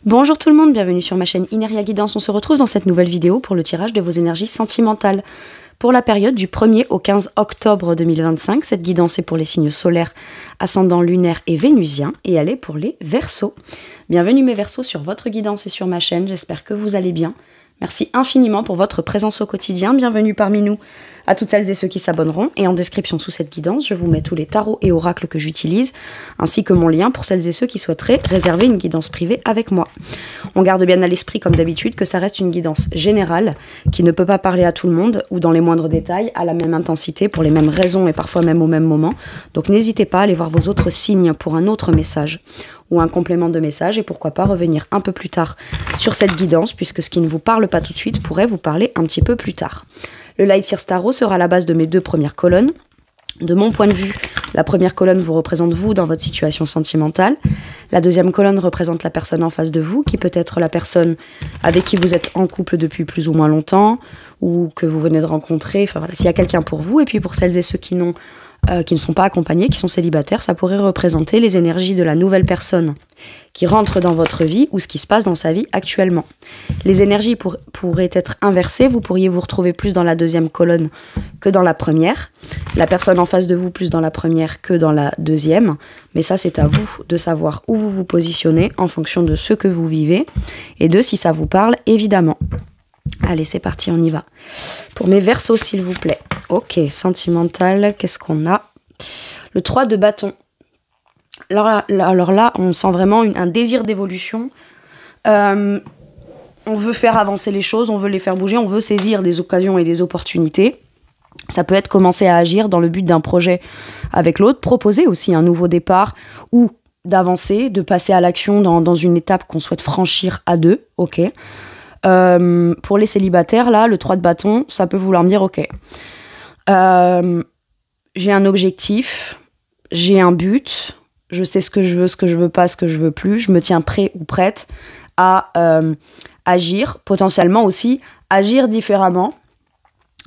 Bonjour tout le monde, bienvenue sur ma chaîne Ineria Guidance. On se retrouve dans cette nouvelle vidéo pour le tirage de vos énergies sentimentales. Pour la période du 1er au 15 octobre 2025, cette guidance est pour les signes solaires, ascendants lunaires et vénusiens, et elle est pour les Verseaux. Bienvenue mes Verseaux sur votre guidance et sur ma chaîne, j'espère que vous allez bien. Merci infiniment pour votre présence au quotidien, bienvenue parmi nous à toutes celles et ceux qui s'abonneront. Et en description sous cette guidance, je vous mets tous les tarots et oracles que j'utilise, ainsi que mon lien pour celles et ceux qui souhaiteraient réserver une guidance privée avec moi. On garde bien à l'esprit, comme d'habitude, que ça reste une guidance générale, qui ne peut pas parler à tout le monde, ou dans les moindres détails, à la même intensité, pour les mêmes raisons et parfois même au même moment. Donc n'hésitez pas à aller voir vos autres signes pour un autre message, ou un complément de message, et pourquoi pas revenir un peu plus tard sur cette guidance, puisque ce qui ne vous parle pas tout de suite pourrait vous parler un petit peu plus tard. Le Light Seer Tarot sera la base de mes deux premières colonnes. De mon point de vue, la première colonne vous représente vous dans votre situation sentimentale. La deuxième colonne représente la personne en face de vous, qui peut être la personne avec qui vous êtes en couple depuis plus ou moins longtemps, ou que vous venez de rencontrer. Enfin voilà, s'il y a quelqu'un pour vous, et puis pour celles et ceux qui ne sont pas accompagnés, qui sont célibataires, ça pourrait représenter les énergies de la nouvelle personne qui rentre dans votre vie ou ce qui se passe dans sa vie actuellement. Les énergies pourraient être inversées, vous pourriez vous retrouver plus dans la deuxième colonne que dans la première, la personne en face de vous plus dans la première que dans la deuxième, mais ça c'est à vous de savoir où vous vous positionnez en fonction de ce que vous vivez et de si ça vous parle évidemment. Allez, c'est parti, on y va. Pour mes Verseaux, s'il vous plaît. Ok, sentimental, qu'est-ce qu'on a? Le 3 de bâton. Alors là, on sent vraiment un désir d'évolution. On veut faire avancer les choses, on veut les faire bouger, on veut saisir des occasions et des opportunités. Ça peut être commencer à agir dans le but d'un projet avec l'autre, proposer aussi un nouveau départ ou d'avancer, de passer à l'action dans une étape qu'on souhaite franchir à deux. Ok. Pour les célibataires, là, le 3 de bâton, ça peut vouloir me dire, ok, j'ai un objectif, j'ai un but, je sais ce que je veux pas, ce que je veux plus, je me tiens prêt ou prête à agir, potentiellement aussi agir différemment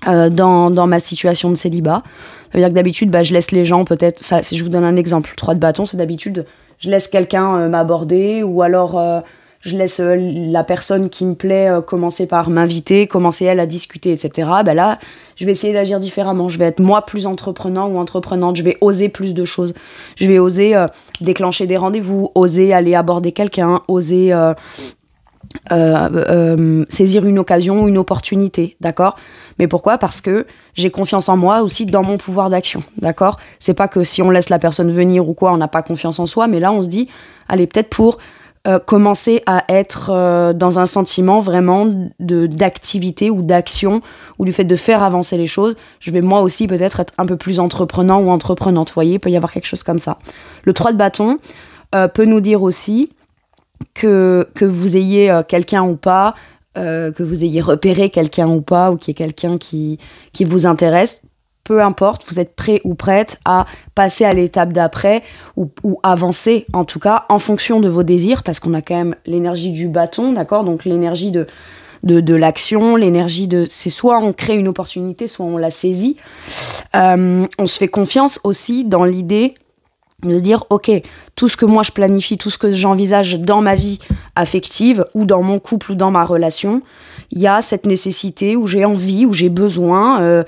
dans ma situation de célibat. Ça veut dire que d'habitude, je laisse les gens peut-être, je vous donne un exemple, le 3 de bâton, c'est d'habitude, je laisse quelqu'un m'aborder, ou alors je laisse la personne qui me plaît commencer par m'inviter, commencer elle à discuter, etc. Là, je vais essayer d'agir différemment. Je vais être moi plus entreprenant ou entreprenante. Je vais oser plus de choses. Je vais oser déclencher des rendez-vous, oser aller aborder quelqu'un, oser saisir une occasion ou une opportunité, d'accord? Mais pourquoi? Parce que j'ai confiance en moi aussi dans mon pouvoir d'action, d'accord? C'est pas que si on laisse la personne venir ou quoi, on n'a pas confiance en soi, mais là on se dit, allez, peut-être pour commencer à être dans un sentiment vraiment d'activité ou d'action, ou du fait de faire avancer les choses, je vais moi aussi peut-être être un peu plus entreprenant ou entreprenante, vous voyez, il peut y avoir quelque chose comme ça. Le 3 de bâton peut nous dire aussi que vous ayez quelqu'un ou pas, que vous ayez repéré quelqu'un ou pas, ou qu'il y ait quelqu'un qui vous intéresse, peu importe, vous êtes prêt ou prête à passer à l'étape d'après ou avancer, en tout cas, en fonction de vos désirs, parce qu'on a quand même l'énergie du bâton, d'accord? Donc l'énergie de l'action, l'énergie de... C'est soit on crée une opportunité, soit on la saisit. On se fait confiance aussi dans l'idée de dire, ok, tout ce que moi je planifie, tout ce que j'envisage dans ma vie affective, ou dans mon couple, ou dans ma relation, il y a cette nécessité où j'ai envie, où j'ai besoin,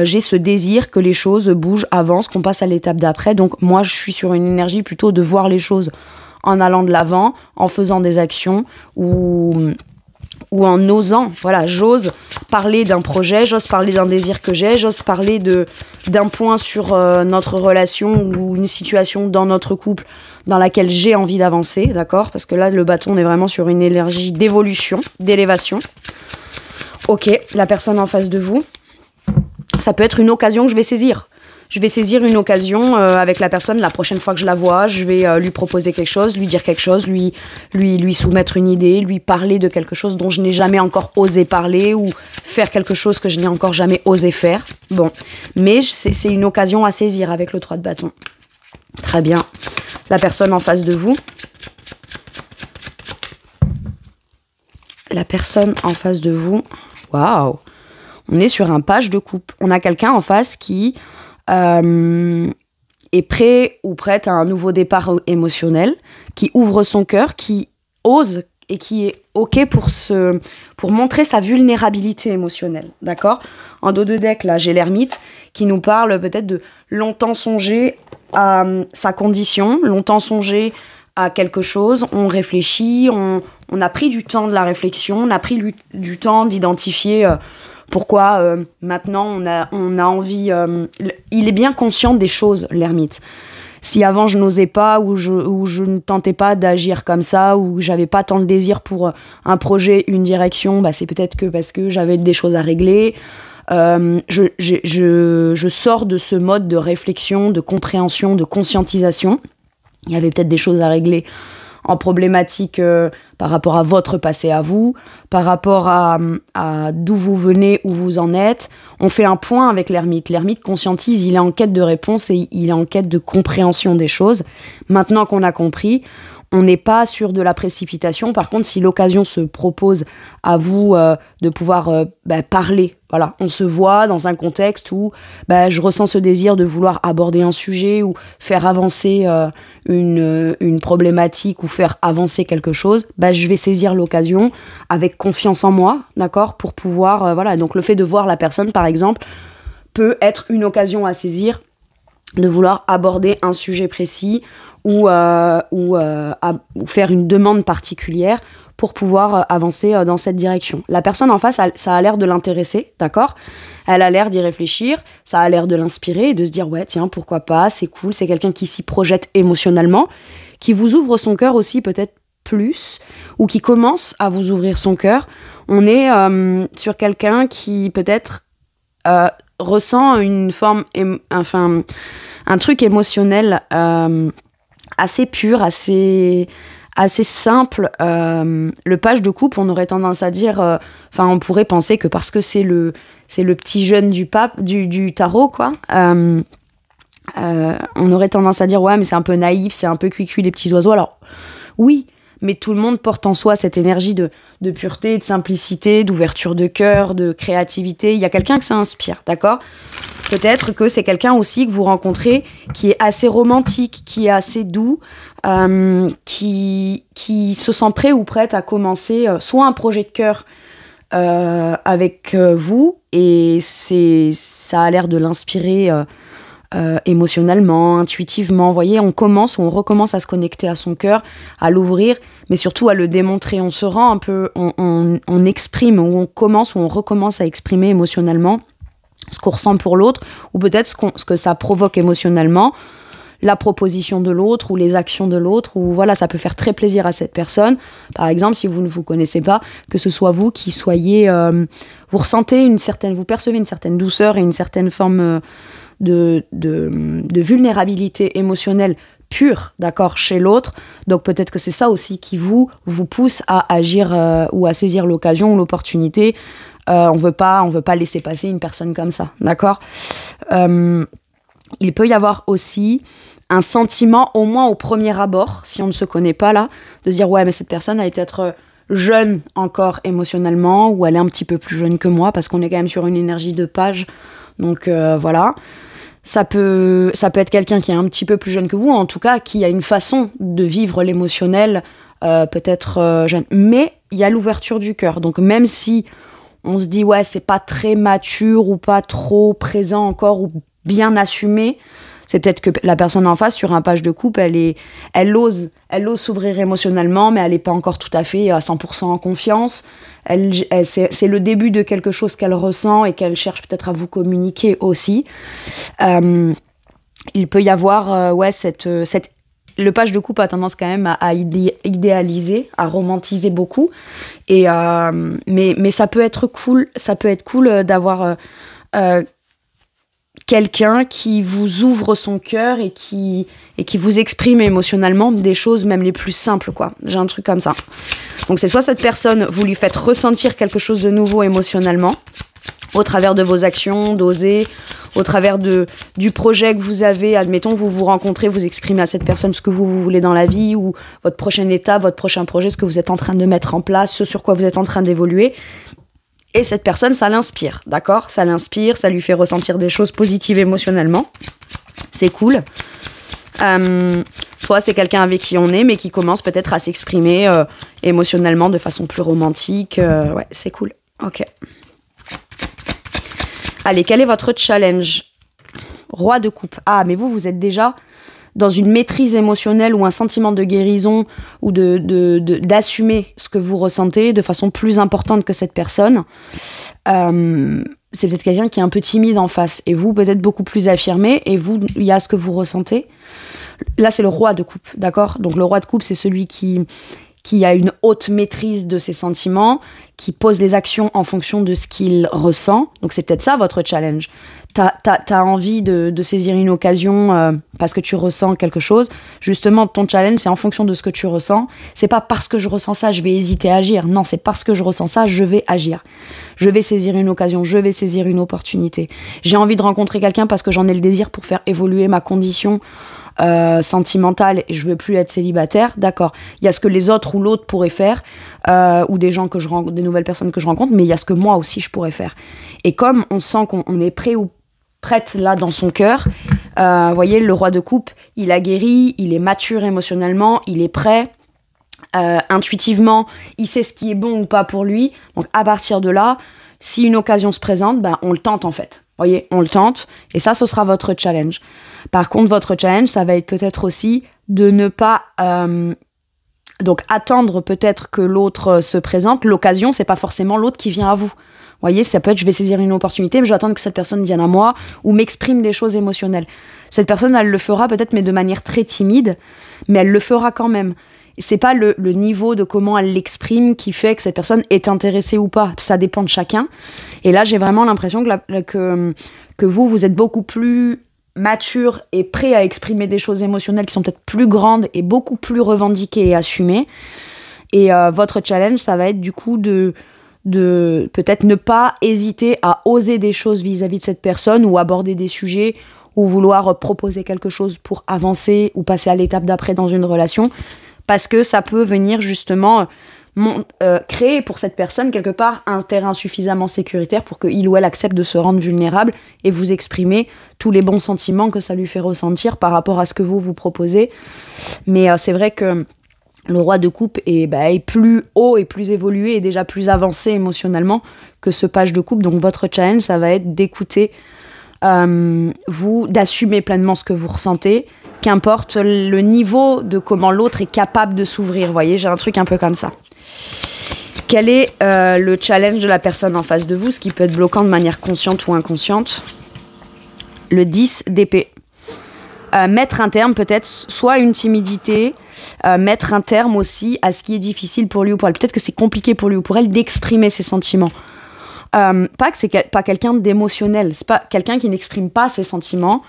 j'ai ce désir que les choses bougent, avancent, qu'on passe à l'étape d'après. Donc moi, je suis sur une énergie plutôt de voir les choses en allant de l'avant, en faisant des actions, ou en osant. Voilà, j'ose parler d'un projet, j'ose parler d'un désir que j'ai, j'ose parler d'un point sur notre relation ou une situation dans notre couple dans laquelle j'ai envie d'avancer, d'accord? Parce que là, le bâton, on est vraiment sur une énergie d'évolution, d'élévation. Ok, la personne en face de vous, ça peut être une occasion que je vais saisir. Je vais saisir une occasion avec la personne la prochaine fois que je la vois. Je vais lui proposer quelque chose, lui dire quelque chose, lui soumettre une idée, lui parler de quelque chose dont je n'ai jamais encore osé parler, ou faire quelque chose que je n'ai encore jamais osé faire. Bon, mais c'est une occasion à saisir avec le 3 de bâton. Très bien. La personne en face de vous. La personne en face de vous. Waouh! On est sur un page de coupe. On a quelqu'un en face qui est prêt ou prête à un nouveau départ émotionnel, qui ouvre son cœur, qui ose qui est OK pour montrer sa vulnérabilité émotionnelle, d'accord? En dos de deck, là, j'ai l'ermite qui nous parle peut-être de longtemps songer à sa condition, longtemps songer à quelque chose, on réfléchit, on a pris du temps de la réflexion, on a pris du temps d'identifier pourquoi maintenant on a envie... il est bien conscient des choses, l'ermite. Si avant je n'osais pas ou je ne tentais pas d'agir comme ça ou j'avais pas tant de désir pour un projet, une direction, bah c'est peut-être que parce que j'avais des choses à régler. Je sors de ce mode de réflexion, de compréhension, de conscientisation. Il y avait peut-être des choses à régler en problématique par rapport à votre passé à vous, par rapport à d'où vous venez, où vous en êtes. On fait un point avec l'ermite. L'ermite conscientise, il est en quête de réponse et il est en quête de compréhension des choses. Maintenant qu'on a compris, on n'est pas sur de la précipitation. Par contre, si l'occasion se propose à vous de pouvoir parler, voilà, on se voit dans un contexte où je ressens ce désir de vouloir aborder un sujet ou faire avancer une problématique ou faire avancer quelque chose, je vais saisir l'occasion avec confiance en moi, d'accord, pour pouvoir, voilà. Donc le fait de voir la personne, par exemple, peut être une occasion à saisir de vouloir aborder un sujet précis ou faire une demande particulière pour pouvoir avancer dans cette direction. La personne en face, ça a l'air de l'intéresser, d'accord ? Elle a l'air d'y réfléchir, ça a l'air de l'inspirer et de se dire « ouais, tiens, pourquoi pas, c'est cool », c'est quelqu'un qui s'y projette émotionnellement, qui vous ouvre son cœur aussi peut-être plus, ou qui commence à vous ouvrir son cœur. On est sur quelqu'un qui peut-être ressent une forme, un truc émotionnel assez pur, assez simple. Le page de coupe, on aurait tendance à dire, on pourrait penser que parce que c'est le petit jeune du tarot, quoi. On aurait tendance à dire ouais, mais c'est un peu naïf, c'est un peu cuicui les petits oiseaux. Alors oui, mais tout le monde porte en soi cette énergie de pureté, de simplicité, d'ouverture de cœur, de créativité. Il y a quelqu'un que ça inspire, d'accord ? Peut-être que c'est quelqu'un aussi que vous rencontrez qui est assez romantique, qui est assez doux, qui se sent prêt ou prête à commencer soit un projet de cœur avec vous, et ça a l'air de l'inspirer émotionnellement, intuitivement. Vous voyez, on commence ou on recommence à se connecter à son cœur, à l'ouvrir, mais surtout à le démontrer. On se rend un peu, on exprime, ou on commence ou on recommence à exprimer émotionnellement ce qu'on ressent pour l'autre, ou peut-être ce que ça provoque émotionnellement, la proposition de l'autre ou les actions de l'autre, ou voilà, ça peut faire très plaisir à cette personne. Par exemple, si vous ne vous connaissez pas, que ce soit vous qui soyez, vous percevez une certaine douceur et une certaine forme de vulnérabilité émotionnelle pure, d'accord, chez l'autre. Donc peut-être que c'est ça aussi qui vous pousse à agir ou à saisir l'occasion ou l'opportunité. On veut pas laisser passer une personne comme ça, d'accord ? Il peut y avoir aussi un sentiment, au moins au premier abord, si on ne se connaît pas là, de se dire ouais, mais cette personne elle est peut-être jeune encore émotionnellement, ou elle est un petit peu plus jeune que moi, parce qu'on est quand même sur une énergie de page. Donc voilà. Ça peut être quelqu'un qui est un petit peu plus jeune que vous, en tout cas qui a une façon de vivre l'émotionnel peut-être jeune. Mais il y a l'ouverture du cœur. Donc même si on se dit ouais, c'est pas très mature ou pas trop présent encore ou bien assumé, c'est peut-être que la personne en face sur un page de coupe, elle ose s'ouvrir émotionnellement, mais elle n'est pas encore tout à fait à 100% en confiance. C'est le début de quelque chose qu'elle ressent et qu'elle cherche peut-être à vous communiquer aussi. Il peut y avoir le page de coupe a tendance quand même à idéaliser, à romantiser beaucoup, mais ça peut être cool d'avoir quelqu'un qui vous ouvre son cœur et qui vous exprime émotionnellement des choses même les plus simples, quoi. J'ai un truc comme ça. Donc c'est soit cette personne, vous lui faites ressentir quelque chose de nouveau émotionnellement, au travers de vos actions, d'oser, au travers du projet que vous avez. Admettons, vous vous rencontrez, vous exprimez à cette personne ce que vous voulez dans la vie, ou votre prochaine étape, votre prochain projet, ce que vous êtes en train de mettre en place, ce sur quoi vous êtes en train d'évoluer. Et cette personne, ça l'inspire, d'accord ? Ça l'inspire, ça lui fait ressentir des choses positives émotionnellement. C'est cool. Soit c'est quelqu'un avec qui on est, mais qui commence peut-être à s'exprimer émotionnellement de façon plus romantique. Ouais, c'est cool. Ok. Allez, quel est votre challenge? Roi de coupe. Ah, mais vous êtes déjà dans une maîtrise émotionnelle ou un sentiment de guérison ou d'assumer ce que vous ressentez de façon plus importante que cette personne. C'est peut-être quelqu'un qui est un peu timide en face et vous peut-être beaucoup plus affirmé et vous, il y a ce que vous ressentez. Là, c'est le roi de coupe, d'accord? Donc le roi de coupe, c'est celui qui a une haute maîtrise de ses sentiments, qui pose les actions en fonction de ce qu'il ressent. Donc c'est peut-être ça votre challenge. T'as envie de saisir une occasion parce que tu ressens quelque chose. Justement, ton challenge, c'est en fonction de ce que tu ressens. C'est pas parce que je ressens ça, je vais hésiter à agir. Non, c'est parce que je ressens ça, je vais agir. Je vais saisir une occasion, je vais saisir une opportunité. J'ai envie de rencontrer quelqu'un parce que j'en ai le désir pour faire évoluer ma condition sentimentale et je veux plus être célibataire. D'accord. Il y a ce que les autres ou l'autre pourraient faire ou des gens que je rencontre, des nouvelles personnes que je rencontre, mais il y a ce que moi aussi je pourrais faire. Et comme on sent qu'on est prêt ou prête là dans son cœur. Voyez, le roi de coupe, il a guéri, il est mature émotionnellement, il est prêt. Intuitivement, il sait ce qui est bon ou pas pour lui. Donc à partir de là, si une occasion se présente, ben, on le tente en fait. Voyez, on le tente. Et ça, ce sera votre challenge. Par contre, votre challenge, ça va être peut-être aussi de ne pas... donc attendre peut-être que l'autre se présente. L'occasion, c'est pas forcément l'autre qui vient à vous. Vous voyez, ça peut être, je vais saisir une opportunité, mais je vais attendre que cette personne vienne à moi ou m'exprime des choses émotionnelles. Cette personne, elle le fera peut-être, mais de manière très timide, mais elle le fera quand même. Et c'est pas le niveau de comment elle l'exprime qui fait que cette personne est intéressée ou pas. Ça dépend de chacun. Et là, j'ai vraiment l'impression que vous êtes beaucoup plus mature et prêt à exprimer des choses émotionnelles qui sont peut-être plus grandes et beaucoup plus revendiquées et assumées. Et votre challenge, ça va être du coup de peut-être ne pas hésiter à oser des choses vis-à-vis de cette personne ou aborder des sujets ou vouloir proposer quelque chose pour avancer ou passer à l'étape d'après dans une relation parce que ça peut venir justement créer pour cette personne quelque part un terrain suffisamment sécuritaire pour qu'il ou elle accepte de se rendre vulnérable et vous exprimer tous les bons sentiments que ça lui fait ressentir par rapport à ce que vous proposez. Mais c'est vrai que le roi de coupe est plus haut et plus évolué et déjà plus avancé émotionnellement que ce page de coupe. Donc votre challenge, ça va être d'écouter vous, d'assumer pleinement ce que vous ressentez, qu'importe le niveau de comment l'autre est capable de s'ouvrir. Vous voyez, j'ai un truc un peu comme ça. Quel est le challenge de la personne en face de vous, ce qui peut être bloquant de manière consciente ou inconsciente? Le 10 d'épée. Mettre un terme peut-être, soit une timidité, mettre un terme aussi à ce qui est difficile pour lui ou pour elle. Peut-être que c'est compliqué pour lui ou pour elle d'exprimer ses sentiments. Pas que c'est pas quelqu'un d'émotionnel, c'est pas quelqu'un qui n'exprime pas ses sentiments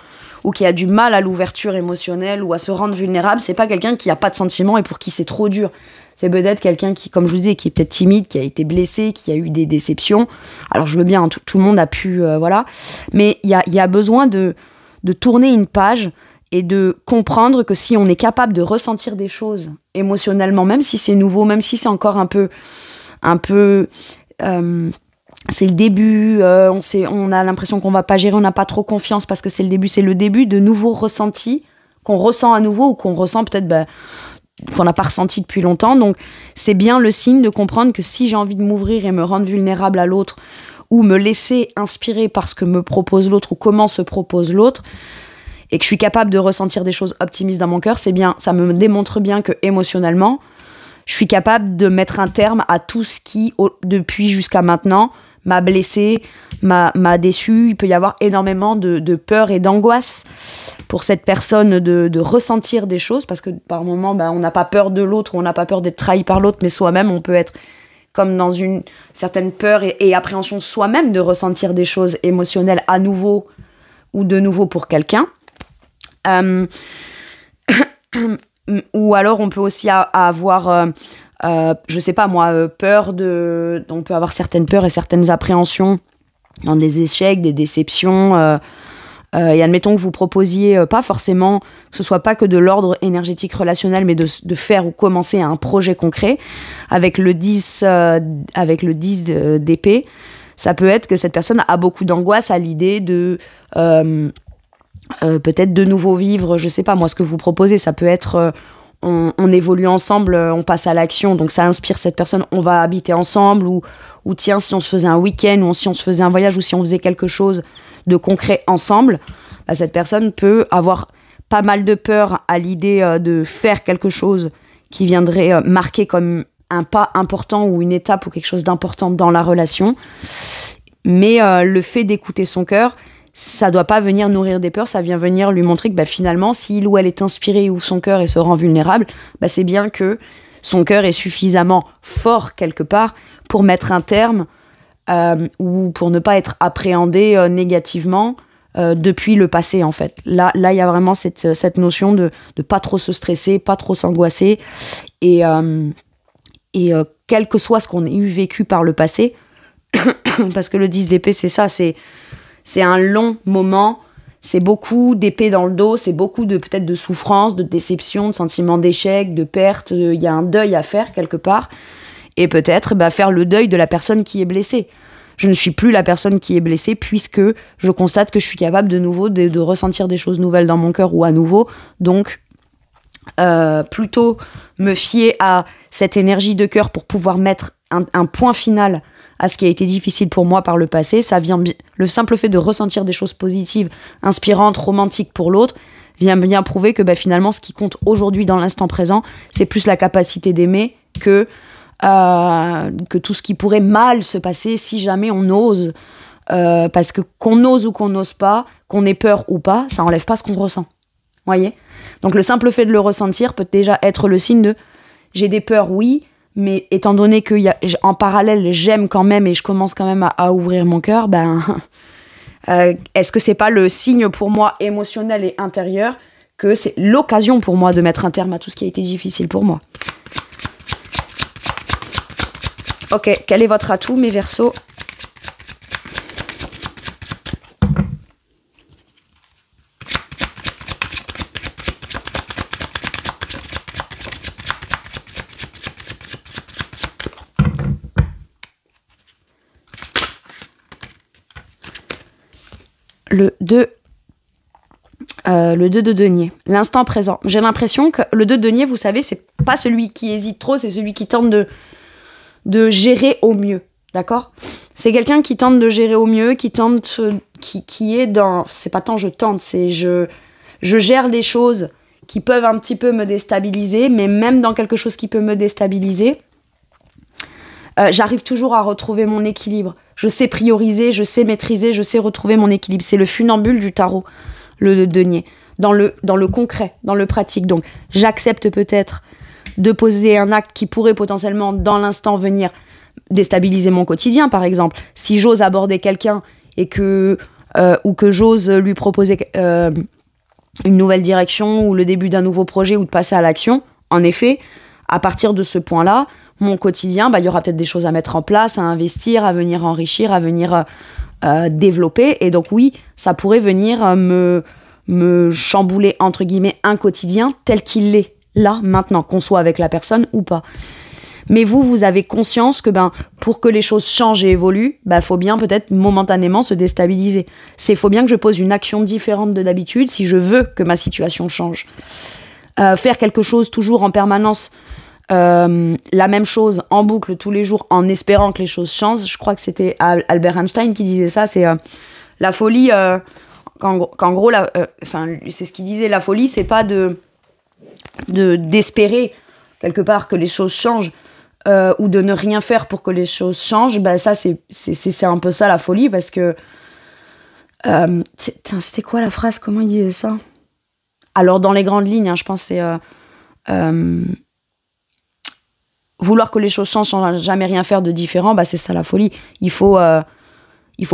ou qui a du mal à l'ouverture émotionnelle ou à se rendre vulnérable. C'est pas quelqu'un qui a pas de sentiments et pour qui c'est trop dur. C'est peut-être quelqu'un qui, comme je vous disais, qui est peut-être timide, qui a été blessé, qui a eu des déceptions. Alors je veux bien, tout le monde a pu, voilà. Mais il y a besoin de tourner une page et de comprendre que si on est capable de ressentir des choses émotionnellement, même si c'est nouveau, même si c'est encore un peu c'est le début, on a l'impression qu'on va pas gérer, on n'a pas trop confiance parce que c'est le début de nouveaux ressentis qu'on ressent à nouveau ou qu'on ressent peut-être qu'on n'a pas ressenti depuis longtemps. Donc c'est bien le signe de comprendre que si j'ai envie de m'ouvrir et me rendre vulnérable à l'autre ou me laisser inspirer par ce que me propose l'autre ou comment se propose l'autre, et que je suis capable de ressentir des choses optimistes dans mon cœur, c'est bien, ça me démontre bien que émotionnellement, je suis capable de mettre un terme à tout ce qui, depuis jusqu'à maintenant, m'a blessé, m'a déçu. Il peut y avoir énormément de peur et d'angoisse pour cette personne de ressentir des choses, parce que par moments, on n'a pas peur de l'autre, on n'a pas peur d'être trahi par l'autre, mais soi-même, on peut être comme dans une certaine peur et appréhension soi-même de ressentir des choses émotionnelles à nouveau ou de nouveau pour quelqu'un. Ou alors on peut aussi avoir je sais pas moi, peur on peut avoir certaines peurs et certaines appréhensions dans des échecs, des déceptions, et admettons que vous proposiez pas forcément, que ce soit pas que de l'ordre énergétique relationnel, mais de faire ou commencer un projet concret avec le 10 d'épée. Ça peut être que cette personne a beaucoup d'angoisse à l'idée peut-être de nouveau vivre, je sais pas moi, ce que vous proposez, ça peut être on évolue ensemble, on passe à l'action, donc ça inspire cette personne, on va habiter ensemble, ou tiens, si on se faisait un week-end, ou si on se faisait un voyage, ou si on faisait quelque chose de concret ensemble, bah, cette personne peut avoir pas mal de peur à l'idée de faire quelque chose qui viendrait marquer comme un pas important ou une étape ou quelque chose d'important dans la relation. Mais le fait d'écouter son cœur, ça doit pas venir nourrir des peurs, ça vient venir lui montrer que bah, finalement, s'il ou elle est inspiré, ouvre son cœur et se rend vulnérable, bah, c'est bien que son cœur est suffisamment fort quelque part pour mettre un terme ou pour ne pas être appréhendé négativement depuis le passé en fait. Là, il y a vraiment cette notion de pas trop se stresser, pas trop s'angoisser et quel que soit ce qu'on ait eu vécu par le passé, parce que le 10 d'épée, c'est ça, c'est un long moment, c'est beaucoup d'épée dans le dos, c'est beaucoup peut-être de souffrance, de déception, de sentiment d'échec, de perte, il y a un deuil à faire quelque part, et peut-être faire le deuil de la personne qui est blessée. Je ne suis plus la personne qui est blessée puisque je constate que je suis capable de nouveau de ressentir des choses nouvelles dans mon cœur ou à nouveau, donc plutôt me fier à cette énergie de cœur pour pouvoir mettre un point final à ce qui a été difficile pour moi par le passé. Ça vient le simple fait de ressentir des choses positives, inspirantes, romantiques pour l'autre, vient bien prouver que finalement ce qui compte aujourd'hui dans l'instant présent, c'est plus la capacité d'aimer que tout ce qui pourrait mal se passer si jamais on ose, parce que qu'on ose ou qu'on n'ose pas, qu'on ait peur ou pas, ça enlève pas ce qu'on ressent. Voyez ? Donc le simple fait de le ressentir peut déjà être le signe de j'ai des peurs, oui, mais étant donné que en parallèle j'aime quand même et je commence quand même à ouvrir mon cœur, est-ce que c'est pas le signe pour moi émotionnel et intérieur que c'est l'occasion pour moi de mettre un terme à tout ce qui a été difficile pour moi? Ok, quel est votre atout, mes Verseaux? Le 2 de denier, l'instant présent. J'ai l'impression que le 2 de denier, vous savez, c'est pas celui qui hésite trop, c'est celui qui tente de gérer au mieux, d'accord? C'est quelqu'un qui tente de gérer au mieux, qui est dans... C'est pas tant je tente, c'est je gère les choses qui peuvent un petit peu me déstabiliser, mais même dans quelque chose qui peut me déstabiliser, j'arrive toujours à retrouver mon équilibre. Je sais prioriser, je sais maîtriser, je sais retrouver mon équilibre. C'est le funambule du tarot, le denier. Dans le concret, dans le pratique. Donc, j'accepte peut-être de poser un acte qui pourrait potentiellement, dans l'instant, venir déstabiliser mon quotidien, par exemple. Si j'ose aborder quelqu'un et ou que j'ose lui proposer une nouvelle direction ou le début d'un nouveau projet ou de passer à l'action, en effet, à partir de ce point-là, mon quotidien, il y aura peut-être des choses à mettre en place, à investir, à venir enrichir, à venir développer. Et donc oui, ça pourrait venir me chambouler, entre guillemets, un quotidien tel qu'il est là, maintenant, qu'on soit avec la personne ou pas. Mais vous avez conscience que pour que les choses changent et évoluent, faut bien peut-être momentanément se déstabiliser. Faut bien que je pose une action différente de d'habitude si je veux que ma situation change. Faire quelque chose toujours en permanence, la même chose en boucle tous les jours en espérant que les choses changent. Je crois que c'était Albert Einstein qui disait ça, c'est la folie, qu'en gros, c'est ce qu'il disait, la folie, c'est pas d'espérer quelque part que les choses changent ou de ne rien faire pour que les choses changent. Ça, c'est un peu ça la folie, parce que c'était quoi la phrase, comment il disait ça? Alors dans les grandes lignes, je pense c'est vouloir que les choses changent sans jamais rien faire de différent, c'est ça la folie. Il faut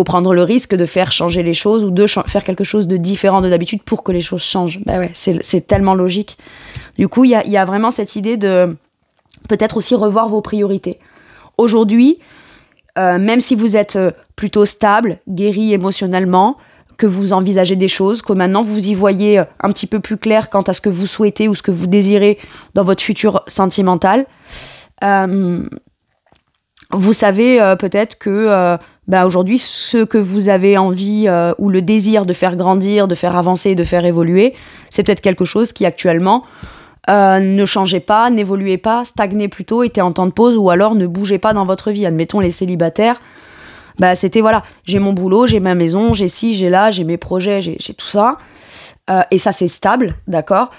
prendre le risque de faire changer les choses ou de faire quelque chose de différent de d'habitude pour que les choses changent. Ouais, c'est tellement logique. Du coup, il y a vraiment cette idée de peut-être aussi revoir vos priorités. Aujourd'hui, même si vous êtes plutôt stable, guéri émotionnellement, que vous envisagez des choses, que maintenant vous y voyez un petit peu plus clair quant à ce que vous souhaitez ou ce que vous désirez dans votre futur sentimental, vous savez peut-être que bah aujourd'hui, ce que vous avez envie ou le désir de faire grandir, de faire avancer, de faire évoluer, c'est peut-être quelque chose qui actuellement ne changeait pas, n'évoluait pas, stagnait plutôt, était en temps de pause ou alors ne bougeait pas dans votre vie. Admettons les célibataires, bah c'était voilà, j'ai mon boulot, j'ai ma maison, j'ai ci, j'ai là, j'ai mes projets, j'ai tout ça. Et ça c'est stable, d'accord ?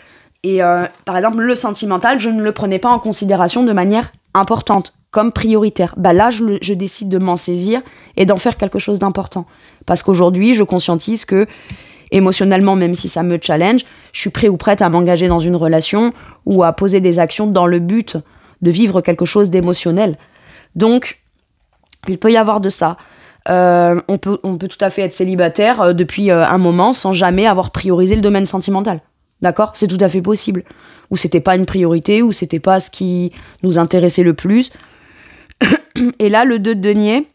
Et par exemple, le sentimental, je ne le prenais pas en considération de manière importante, comme prioritaire. Bah là, je décide de m'en saisir et d'en faire quelque chose d'important. Parce qu'aujourd'hui, je conscientise que, émotionnellement, même si ça me challenge, je suis prêt ou prête à m'engager dans une relation ou à poser des actions dans le but de vivre quelque chose d'émotionnel. Donc, il peut y avoir de ça. On peut tout à fait être célibataire depuis un moment sans jamais avoir priorisé le domaine sentimental. D'accord ? C'est tout à fait possible. Ou c'était pas une priorité, ou c'était pas ce qui nous intéressait le plus. Et là, le 2 de denier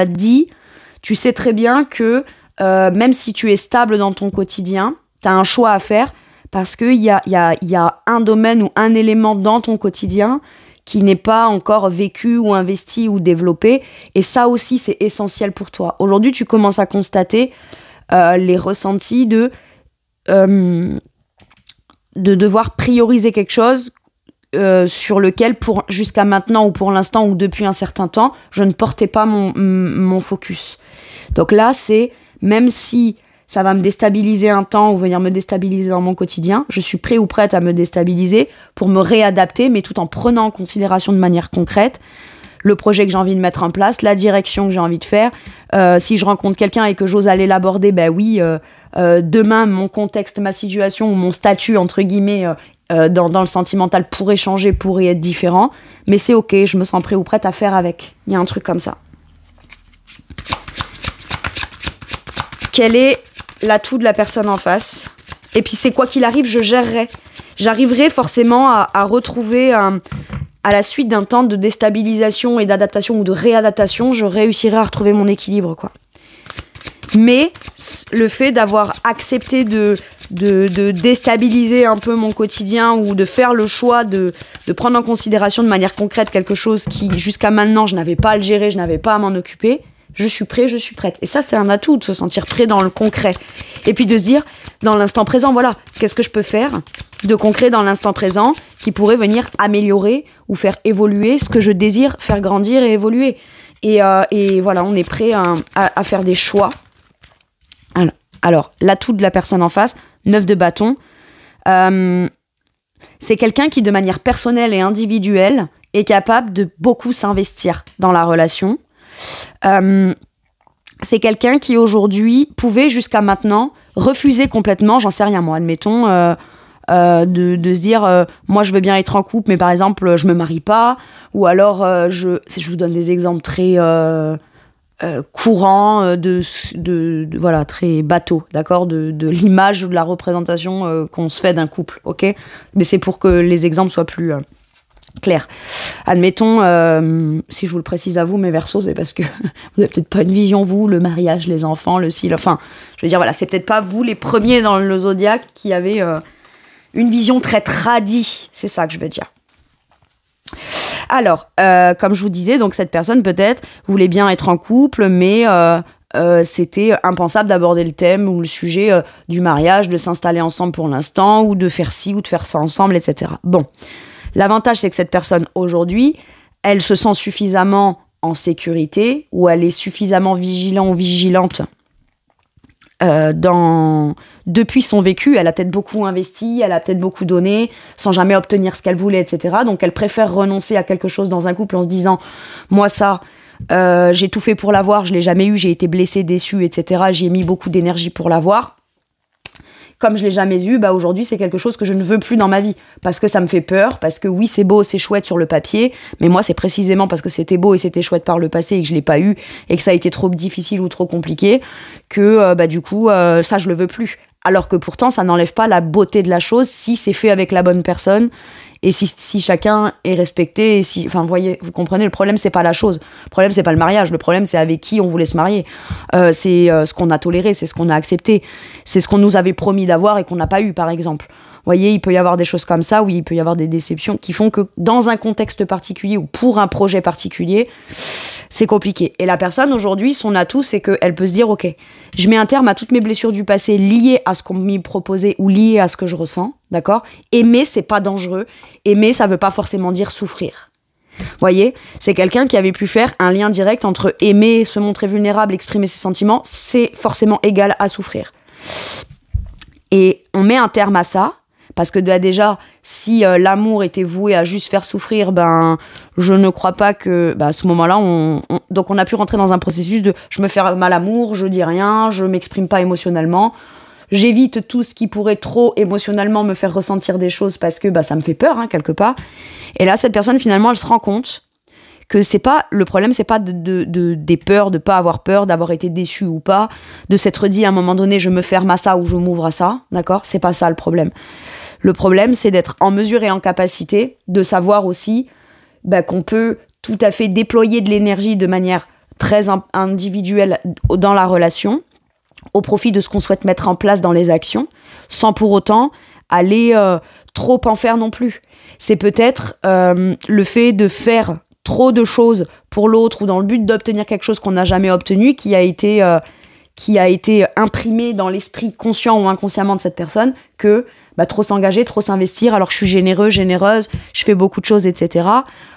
dit, tu sais très bien que même si tu es stable dans ton quotidien, tu as un choix à faire parce qu'il y a un domaine ou un élément dans ton quotidien qui n'est pas encore vécu ou investi ou développé. Et ça aussi, c'est essentiel pour toi. Aujourd'hui, tu commences à constater les ressentis de devoir prioriser quelque chose sur lequel, jusqu'à maintenant ou pour l'instant ou depuis un certain temps, je ne portais pas mon focus. Donc là, c'est, même si ça va me déstabiliser un temps ou venir me déstabiliser dans mon quotidien, je suis prêt ou prête à me déstabiliser pour me réadapter, mais tout en prenant en considération de manière concrète le projet que j'ai envie de mettre en place, la direction que j'ai envie de faire. Si je rencontre quelqu'un et que j'ose aller l'aborder, ben oui, demain, mon contexte, ma situation ou mon statut, entre guillemets, dans le sentimental pourrait changer, pourrait être différent. Mais c'est ok, je me sens prêt ou prête à faire avec. Il y a un truc comme ça. Quel est l'atout de la personne en face ? Et puis c'est quoi qu'il arrive, je gérerai. J'arriverai forcément à retrouver... à la suite d'un temps de déstabilisation et d'adaptation ou de réadaptation, je réussirai à retrouver mon équilibre, quoi. Mais le fait d'avoir accepté de déstabiliser un peu mon quotidien ou de faire le choix de prendre en considération de manière concrète quelque chose qui, jusqu'à maintenant, je n'avais pas à le gérer, je n'avais pas à m'en occuper, je suis prêt, je suis prête. Et ça, c'est un atout, de se sentir prêt dans le concret. Et puis de se dire, dans l'instant présent, voilà, qu'est-ce que je peux faire de concret dans l'instant présent qui pourrait venir améliorer ou faire évoluer ce que je désire faire grandir et évoluer. Et voilà, on est prêt à faire des choix. Alors, l'atout de la personne en face, 9 de bâton, c'est quelqu'un qui, de manière personnelle et individuelle, est capable de beaucoup s'investir dans la relation. C'est quelqu'un qui, aujourd'hui, pouvait jusqu'à maintenant refuser complètement, j'en sais rien moi, admettons, de se dire moi je veux bien être en couple mais par exemple je me marie pas, ou alors je vous donne des exemples très courants voilà, très bateaux, d'accord, de l'image ou de la représentation qu'on se fait d'un couple, ok, mais c'est pour que les exemples soient plus clairs. Admettons, si je vous le précise à vous, mes Verseaux, c'est parce que vous avez peut-être pas une vision, vous, le mariage, les enfants, le style, enfin, je veux dire, voilà, c'est peut-être pas vous les premiers dans le zodiaque qui avez une vision très tradie, c'est ça que je veux dire. Alors, comme je vous disais, donc cette personne peut-être voulait bien être en couple, mais c'était impensable d'aborder le thème ou le sujet du mariage, de s'installer ensemble pour l'instant, ou de faire ci ou de faire ça ensemble, etc. Bon, l'avantage c'est que cette personne aujourd'hui, elle se sent suffisamment en sécurité, ou elle est suffisamment vigilant ou vigilante depuis son vécu. Elle a peut-être beaucoup investi, elle a peut-être beaucoup donné sans jamais obtenir ce qu'elle voulait, etc. Donc elle préfère renoncer à quelque chose dans un couple en se disant moi ça, j'ai tout fait pour l'avoir, je l'ai jamais eu, j'ai été blessée, déçue, etc. J'y ai mis beaucoup d'énergie pour l'avoir. Comme je l'ai jamais eu, bah aujourd'hui c'est quelque chose que je ne veux plus dans ma vie, parce que ça me fait peur, parce que oui c'est beau, c'est chouette sur le papier, mais moi c'est précisément parce que c'était beau et c'était chouette par le passé et que je l'ai pas eu et que ça a été trop difficile ou trop compliqué que bah du coup ça je le veux plus. Alors que pourtant ça n'enlève pas la beauté de la chose si c'est fait avec la bonne personne et si chacun est respecté, et si, enfin vous comprenez, le problème c'est pas la chose, le problème c'est pas le mariage, le problème c'est avec qui on voulait se marier, c'est ce qu'on a toléré, c'est ce qu'on a accepté, c'est ce qu'on nous avait promis d'avoir et qu'on n'a pas eu, par exemple. Vous voyez, il peut y avoir des choses comme ça, oui, il peut y avoir des déceptions qui font que dans un contexte particulier ou pour un projet particulier, c'est compliqué. Et la personne, aujourd'hui, son atout, c'est qu'elle peut se dire, ok, je mets un terme à toutes mes blessures du passé liées à ce qu'on m'y proposait ou liées à ce que je ressens, d'accord? Aimer, c'est pas dangereux. Aimer, ça veut pas forcément dire souffrir. Voyez, c'est quelqu'un qui avait pu faire un lien direct entre aimer, se montrer vulnérable, exprimer ses sentiments, c'est forcément égal à souffrir. Et on met un terme à ça, parce que déjà, si l'amour était voué à juste faire souffrir, ben, je ne crois pas que, à ce moment-là, donc on a pu rentrer dans un processus de je me fais mal amour, je dis rien, je m'exprime pas émotionnellement, j'évite tout ce qui pourrait trop émotionnellement me faire ressentir des choses parce que ça me fait peur, hein, quelque part. Et là, cette personne, finalement, elle se rend compte que c'est pas le problème, c'est pas des peurs, de pas avoir peur, d'avoir été déçu ou pas, de s'être dit à un moment donné, je me ferme à ça ou je m'ouvre à ça, d'accord? C'est pas ça le problème. Le problème, c'est d'être en mesure et en capacité de savoir aussi qu'on peut tout à fait déployer de l'énergie de manière très individuelle dans la relation, au profit de ce qu'on souhaite mettre en place dans les actions, sans pour autant aller trop en faire non plus. C'est peut-être le fait de faire trop de choses pour l'autre ou dans le but d'obtenir quelque chose qu'on n'a jamais obtenu qui a été imprimé dans l'esprit conscient ou inconsciemment de cette personne que trop s'engager, trop s'investir alors que je suis généreuse, je fais beaucoup de choses, etc.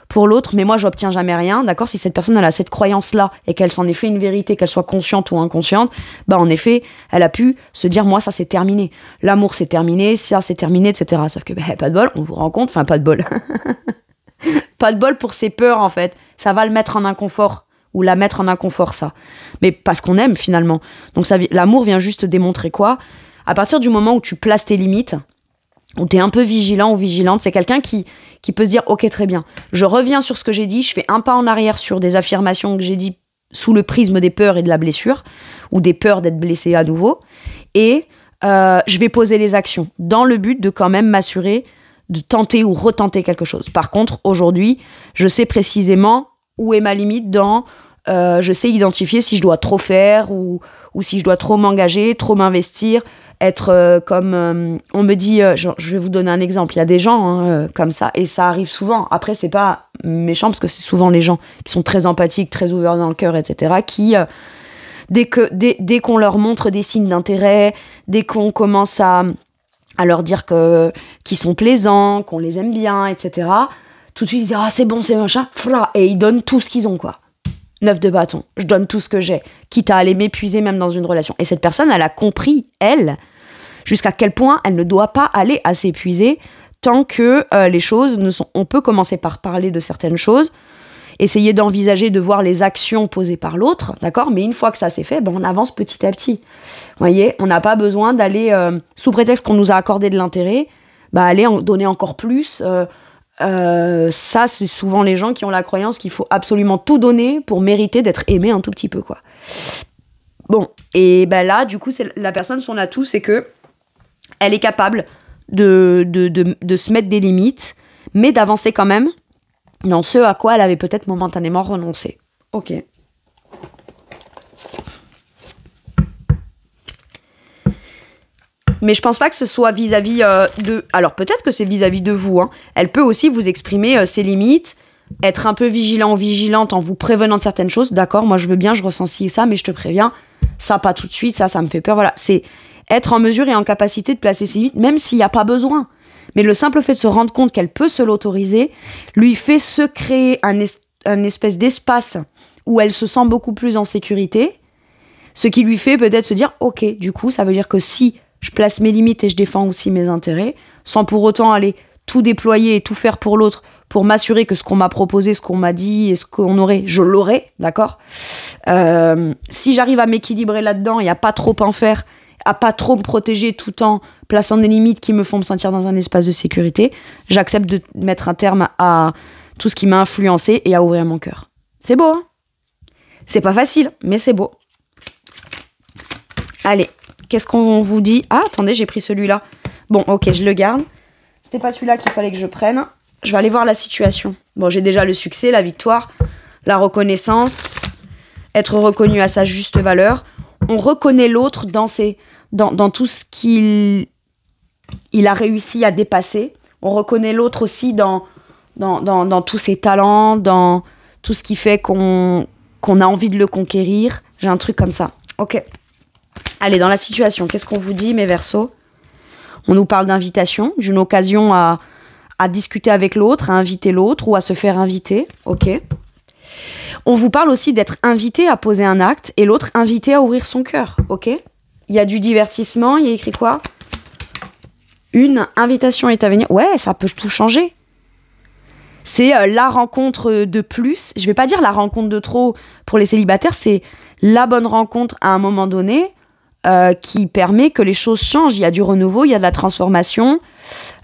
pour l'autre, mais moi j'obtiens jamais rien, d'accord? Si cette personne elle a cette croyance-là et qu'elle s'en est fait une vérité, qu'elle soit consciente ou inconsciente, en effet, elle a pu se dire moi ça c'est terminé, l'amour c'est terminé, ça c'est terminé, etc. Sauf que pas de bol, on vous rend compte, enfin pas de bol. Pas de bol pour ses peurs en fait, ça va le mettre en inconfort ou la mettre en inconfort ça, mais parce qu'on aime finalement. Donc l'amour vient juste démontrer quoi? À partir du moment où tu places tes limites, où t'es un peu vigilant ou vigilante, c'est quelqu'un qui peut se dire ok très bien, je reviens sur ce que j'ai dit, je fais un pas en arrière sur des affirmations que j'ai dit sous le prisme des peurs et de la blessure ou des peurs d'être blessé à nouveau et je vais poser les actions dans le but de quand même m'assurer de tenter ou retenter quelque chose. Par contre, aujourd'hui, je sais précisément où est ma limite dans... je sais identifier si je dois trop faire ou si je dois trop m'engager, trop m'investir, être comme... on me dit... je vais vous donner un exemple. Il y a des gens comme ça, et ça arrive souvent. Après, c'est pas méchant, parce que c'est souvent les gens qui sont très empathiques, très ouverts dans le cœur, etc., qui... dès qu'on leur montre des signes d'intérêt, dès qu'on commence à leur dire qu'ils sont plaisants, qu'on les aime bien, etc. Tout de suite, ils disent « Ah, c'est bon, c'est machin », et ils donnent tout ce qu'ils ont, quoi. 9 de bâton, je donne tout ce que j'ai, quitte à aller m'épuiser même dans une relation. Et cette personne, elle a compris, elle, jusqu'à quel point elle ne doit pas aller à s'épuiser tant que les choses ne sont... On peut commencer par parler de certaines choses, essayer d'envisager de voir les actions posées par l'autre, d'accord? Mais une fois que ça c'est fait, on avance petit à petit. Vous voyez, on n'a pas besoin d'aller, sous prétexte qu'on nous a accordé de l'intérêt, aller en donner encore plus. Ça, c'est souvent les gens qui ont la croyance qu'il faut absolument tout donner pour mériter d'être aimé un tout petit peu, quoi. Bon, et là, du coup, c'est la personne, son atout, c'est que elle est capable de se mettre des limites, mais d'avancer quand même dans ce à quoi elle avait peut-être momentanément renoncé. Ok. Mais je pense pas que ce soit vis-à-vis de... Alors peut-être que c'est vis-à-vis de vous. Hein. Elle peut aussi vous exprimer ses limites, être un peu vigilant ou vigilante en vous prévenant de certaines choses. D'accord, moi je veux bien, je ressens ci et ça, mais je te préviens, ça pas tout de suite, ça me fait peur. Voilà, c'est être en mesure et en capacité de placer ses limites, même s'il n'y a pas besoin. Mais le simple fait de se rendre compte qu'elle peut se l'autoriser, lui fait se créer un espèce d'espace où elle se sent beaucoup plus en sécurité, ce qui lui fait peut-être se dire, ok, du coup, ça veut dire que si je place mes limites et je défends aussi mes intérêts, sans pour autant aller tout déployer et tout faire pour l'autre, pour m'assurer que ce qu'on m'a proposé, ce qu'on m'a dit et ce qu'on aurait, je l'aurai, d'accord? Si j'arrive à m'équilibrer là-dedans et à pas trop en faire, à pas trop me protéger tout en plaçant des limites qui me font me sentir dans un espace de sécurité, j'accepte de mettre un terme à tout ce qui m'a influencé et à ouvrir mon cœur. C'est beau, hein? C'est pas facile, mais c'est beau. Allez, qu'est-ce qu'on vous dit? Ah, attendez, j'ai pris celui-là. Bon, ok, je le garde. C'était pas celui-là qu'il fallait que je prenne. Je vais aller voir la situation. Bon, j'ai déjà le succès, la victoire, la reconnaissance, être reconnu à sa juste valeur. On reconnaît l'autre dans tout ce qu'il a réussi à dépasser. On reconnaît l'autre aussi dans tous ses talents, dans tout ce qui fait qu'on qu'on a envie de le conquérir. J'ai un truc comme ça. Ok. Allez, dans la situation, qu'est-ce qu'on vous dit, mes Verseaux? On nous parle d'invitation, d'une occasion à discuter avec l'autre, à inviter l'autre ou à se faire inviter. Ok. On vous parle aussi d'être invité à poser un acte et l'autre invité à ouvrir son cœur. Ok. Il y a du divertissement, il y a écrit quoi? Une invitation est à venir. Ouais, ça peut tout changer. C'est la rencontre de plus. Je vais pas dire la rencontre de trop pour les célibataires, c'est la bonne rencontre à un moment donné qui permet que les choses changent. Il y a du renouveau, il y a de la transformation.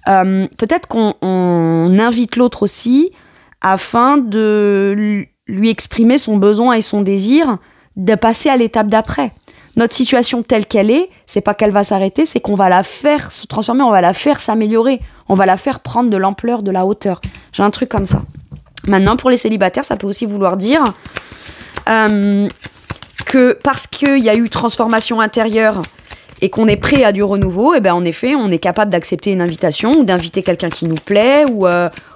Peut-être qu'on invite l'autre aussi afin de lui exprimer son besoin et son désir de passer à l'étape d'après. Notre situation telle qu'elle est, c'est pas qu'elle va s'arrêter, c'est qu'on va la faire se transformer, on va la faire s'améliorer, on va la faire prendre de l'ampleur, de la hauteur. J'ai un truc comme ça. Maintenant, pour les célibataires, ça peut aussi vouloir dire que parce qu'il y a eu transformation intérieure et qu'on est prêt à du renouveau, et ben en effet, on est capable d'accepter une invitation ou d'inviter quelqu'un qui nous plaît ou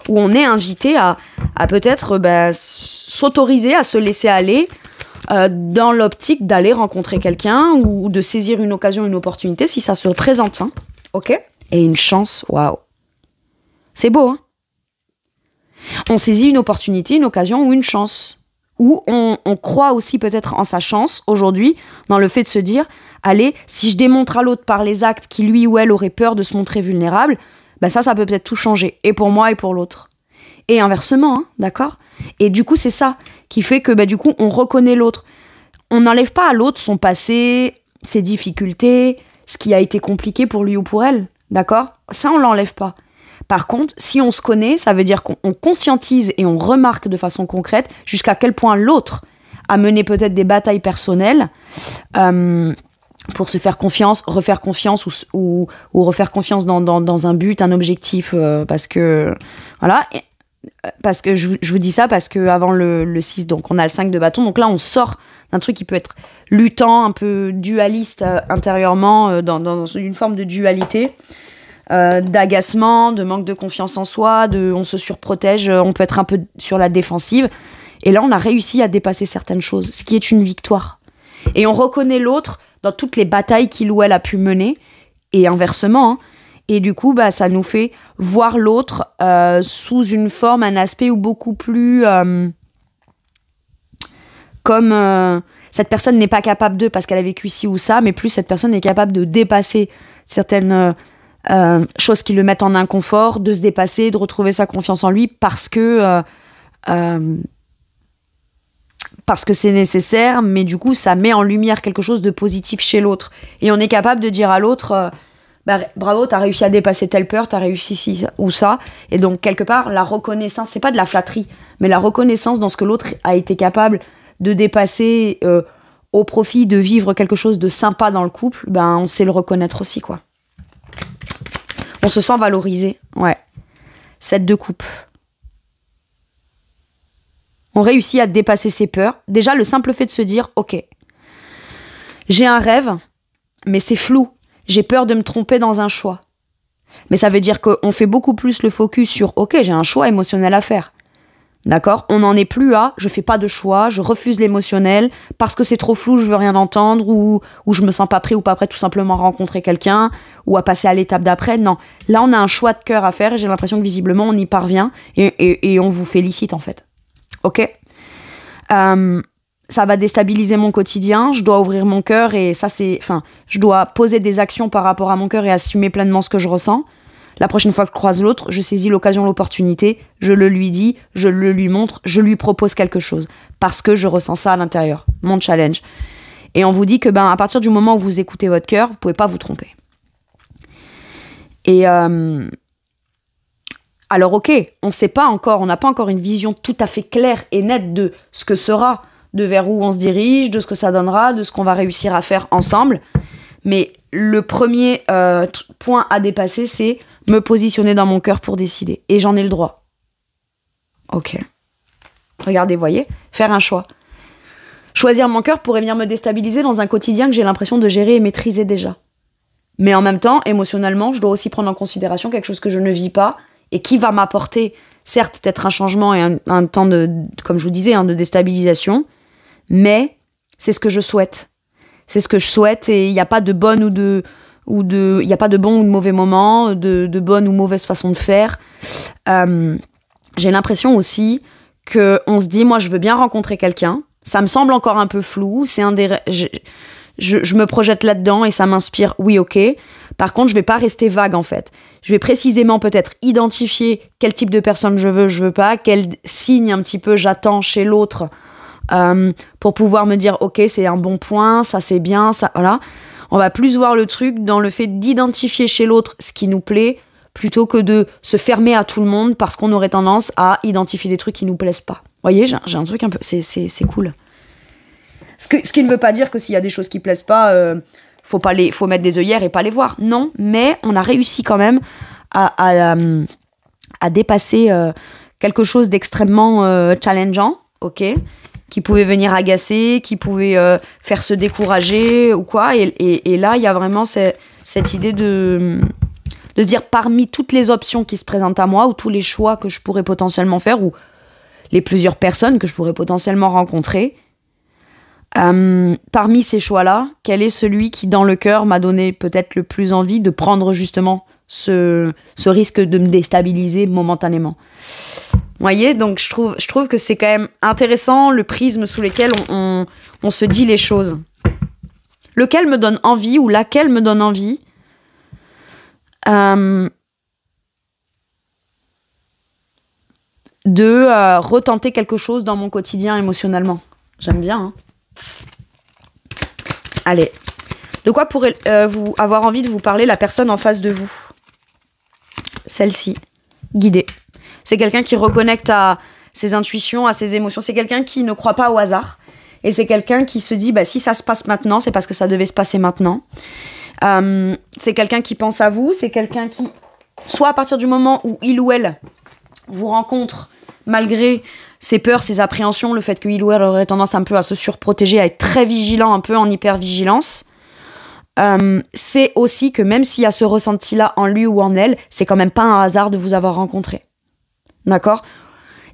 on est invité à peut-être s'autoriser à se laisser aller dans l'optique d'aller rencontrer quelqu'un ou de saisir une occasion, une opportunité si ça se présente. Hein. Ok? Et une chance, waouh. C'est beau, hein? On saisit une opportunité, une occasion ou une chance. Ou on croit aussi peut-être en sa chance aujourd'hui, dans le fait de se dire, allez, si je démontre à l'autre par les actes qui lui ou elle aurait peur de se montrer vulnérable, bah ça peut peut-être tout changer, et pour moi et pour l'autre. Et inversement, hein, d'accord? Et du coup, c'est ça qui fait que du coup, on reconnaît l'autre. On n'enlève pas à l'autre son passé, ses difficultés, ce qui a été compliqué pour lui ou pour elle, d'accord? Ça, on l'enlève pas. Par contre, si on se connaît, ça veut dire qu'on conscientise et on remarque de façon concrète jusqu'à quel point l'autre a mené peut-être des batailles personnelles pour se faire confiance, refaire confiance ou refaire confiance dans un but, un objectif, parce que voilà. Parce que je vous dis ça parce que avant le 6, donc on a le 5 de bâton, donc là on sort d'un truc qui peut être luttant, un peu dualiste intérieurement, dans une forme de dualité. D'agacement, de manque de confiance en soi, on se surprotège, on peut être un peu sur la défensive. Et là, on a réussi à dépasser certaines choses, ce qui est une victoire. Et on reconnaît l'autre dans toutes les batailles qu'il ou elle a pu mener, et inversement. Hein. Et du coup, ça nous fait voir l'autre sous une forme, un aspect ou beaucoup plus comme cette personne n'est pas capable de parce qu'elle a vécu ci ou ça, mais plus cette personne est capable de dépasser certaines choses qui le mettent en inconfort, de se dépasser, de retrouver sa confiance en lui parce que c'est nécessaire, mais du coup ça met en lumière quelque chose de positif chez l'autre. Et on est capable de dire à l'autre bravo, t'as réussi à dépasser telle peur, t'as réussi ci ou ça. Et donc quelque part la reconnaissance, c'est pas de la flatterie, mais la reconnaissance dans ce que l'autre a été capable de dépasser au profit de vivre quelque chose de sympa dans le couple, on sait le reconnaître aussi, quoi. On se sent valorisé, ouais. 7 de coupe. On réussit à dépasser ses peurs. Déjà, le simple fait de se dire, ok, j'ai un rêve, mais c'est flou. J'ai peur de me tromper dans un choix. Mais ça veut dire qu'on fait beaucoup plus le focus sur, ok, j'ai un choix émotionnel à faire. D'accord? On n'en est plus à, je fais pas de choix, je refuse l'émotionnel, parce que c'est trop flou, je veux rien entendre, ou je me sens pas prêt ou pas prêt tout simplement à rencontrer quelqu'un, ou à passer à l'étape d'après. Non. Là, on a un choix de cœur à faire, et j'ai l'impression que visiblement, on y parvient, et on vous félicite, en fait. Ok? Ça va déstabiliser mon quotidien, je dois ouvrir mon cœur, et ça, je dois poser des actions par rapport à mon cœur et assumer pleinement ce que je ressens. La prochaine fois que je croise l'autre, je saisis l'occasion, l'opportunité, je le lui dis, je le lui montre, je lui propose quelque chose. Parce que je ressens ça à l'intérieur. Mon challenge. Et on vous dit que à partir du moment où vous écoutez votre cœur, vous pouvez pas vous tromper. Et alors ok, on sait pas encore, on n'a pas encore une vision tout à fait claire et nette de ce que sera, de vers où on se dirige, de ce que ça donnera, de ce qu'on va réussir à faire ensemble. Mais le premier point à dépasser, c'est me positionner dans mon cœur pour décider. Et j'en ai le droit. Ok. Regardez, voyez, faire un choix. Choisir mon cœur pourrait venir me déstabiliser dans un quotidien que j'ai l'impression de gérer et maîtriser déjà. Mais en même temps, émotionnellement, je dois aussi prendre en considération quelque chose que je ne vis pas et qui va m'apporter, certes, peut-être un changement et un temps de, comme je vous disais, de déstabilisation, Mais c'est ce que je souhaite. C'est ce que je souhaite et il n'y a pas de bonne il y a pas de bon ou de mauvais moment, de bonne ou mauvaise façon de faire. J'ai l'impression aussi qu'on se dit, moi, je veux bien rencontrer quelqu'un. Ça me semble encore un peu flou. C'est je me projette là-dedans et ça m'inspire. Oui, ok. Par contre, je vais pas rester vague, en fait. Je vais précisément peut-être identifier quel type de personne je veux pas, quel signe un petit peu j'attends chez l'autre pour pouvoir me dire, ok, c'est un bon point, ça c'est bien, ça, voilà. On va plus voir le truc dans le fait d'identifier chez l'autre ce qui nous plaît, plutôt que de se fermer à tout le monde parce qu'on aurait tendance à identifier des trucs qui nous plaisent pas. Vous voyez, j'ai un truc un peu... C'est cool. Ce qui ne veut pas dire que s'il y a des choses qui plaisent pas, faut mettre des œillères et pas les voir. Non, mais on a réussi quand même à dépasser quelque chose d'extrêmement challengeant, ok, qui pouvait venir agacer, qui pouvait faire se décourager ou quoi. Et là, il y a vraiment cette idée de se dire, parmi toutes les options qui se présentent à moi, ou tous les choix que je pourrais potentiellement faire, ou les plusieurs personnes que je pourrais potentiellement rencontrer, parmi ces choix-là, quel est celui qui, dans le cœur, m'a donné peut-être le plus envie de prendre justement ce risque de me déstabiliser momentanément. Vous voyez, donc je trouve que c'est quand même intéressant le prisme sous lequel on se dit les choses. Lequel me donne envie ou laquelle me donne envie de retenter quelque chose dans mon quotidien émotionnellement. J'aime bien, hein. Allez. De quoi pourrait vous avoir envie de vous parler la personne en face de vous? Celle-ci. Guidée. C'est quelqu'un qui reconnecte à ses intuitions, à ses émotions. C'est quelqu'un qui ne croit pas au hasard. Et c'est quelqu'un qui se dit, bah, si ça se passe maintenant, c'est parce que ça devait se passer maintenant. C'est quelqu'un qui pense à vous. C'est quelqu'un qui, soit à partir du moment où il ou elle vous rencontre, malgré ses peurs, ses appréhensions, le fait qu'il ou elle aurait tendance un peu à se surprotéger, à être très vigilant, un peu en hypervigilance, c'est aussi que même s'il y a ce ressenti-là en lui ou en elle, c'est quand même pas un hasard de vous avoir rencontré. D'accord ?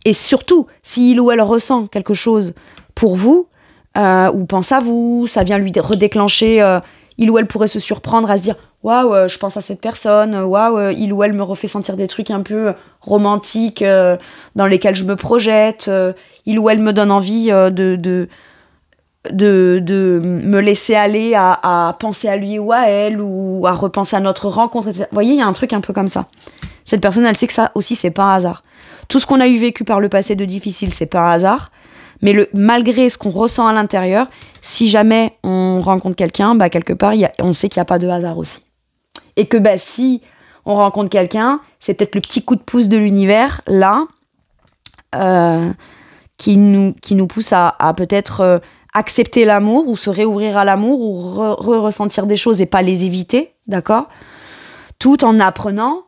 Et surtout, si il ou elle ressent quelque chose pour vous, ou pense à vous, ça vient lui redéclencher, il ou elle pourrait se surprendre à se dire « Waouh, je pense à cette personne, waouh, il ou elle me refait sentir des trucs un peu romantiques dans lesquels je me projette, il ou elle me donne envie de me laisser aller à penser à lui ou à elle, ou à repenser à notre rencontre. » Vous voyez, il y a un truc un peu comme ça. Cette personne, elle sait que ça aussi, c'est pas un hasard. Tout ce qu'on a eu vécu par le passé de difficile, c'est pas un hasard. Mais malgré ce qu'on ressent à l'intérieur, si jamais on rencontre quelqu'un, bah, quelque part, on sait qu'il n'y a pas de hasard aussi. Et que bah, si on rencontre quelqu'un, c'est peut-être le petit coup de pouce de l'univers, là, qui nous pousse à peut-être accepter l'amour, ou se réouvrir à l'amour, ou ressentir des choses et pas les éviter, d'accord ? Tout en apprenant